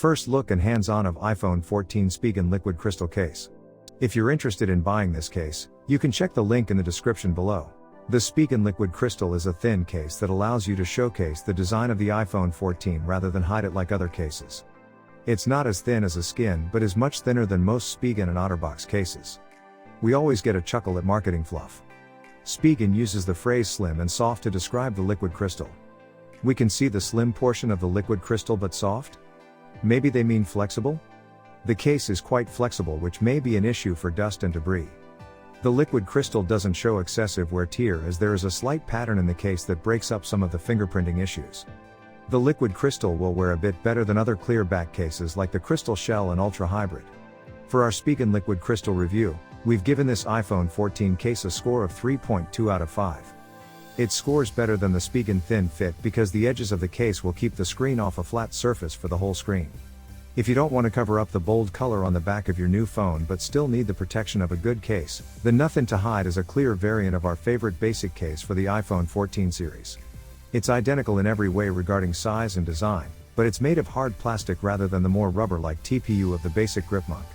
First look and hands-on of iPhone 14 Spigen liquid crystal case. If you're interested in buying this case, you can check the link in the description below. The Spigen liquid crystal is a thin case that allows you to showcase the design of the iPhone 14 rather than hide it like other cases. It's not as thin as a skin but is much thinner than most Spigen and OtterBox cases. We always get a chuckle at marketing fluff. Spigen uses the phrase slim and soft to describe the liquid crystal. We can see the slim portion of the liquid crystal but soft? Maybe they mean flexible? The case is quite flexible, which may be an issue for dust and debris. The liquid crystal doesn't show excessive wear tear as there is a slight pattern in the case that breaks up some of the fingerprinting issues. The liquid crystal will wear a bit better than other clear back cases like the Crystal Shell and Ultra Hybrid. For our Spigen liquid crystal review, we've given this iPhone 14 case a score of 3.2 out of 5. It scores better than the Spigen thin fit because the edges of the case will keep the screen off a flat surface for the whole screen. If you don't want to cover up the bold color on the back of your new phone but still need the protection of a good case, the Nothing to Hide is a clear variant of our favorite basic case for the iPhone 14 series. It's identical in every way regarding size and design, but it's made of hard plastic rather than the more rubber-like TPU of the basic Grip Monk.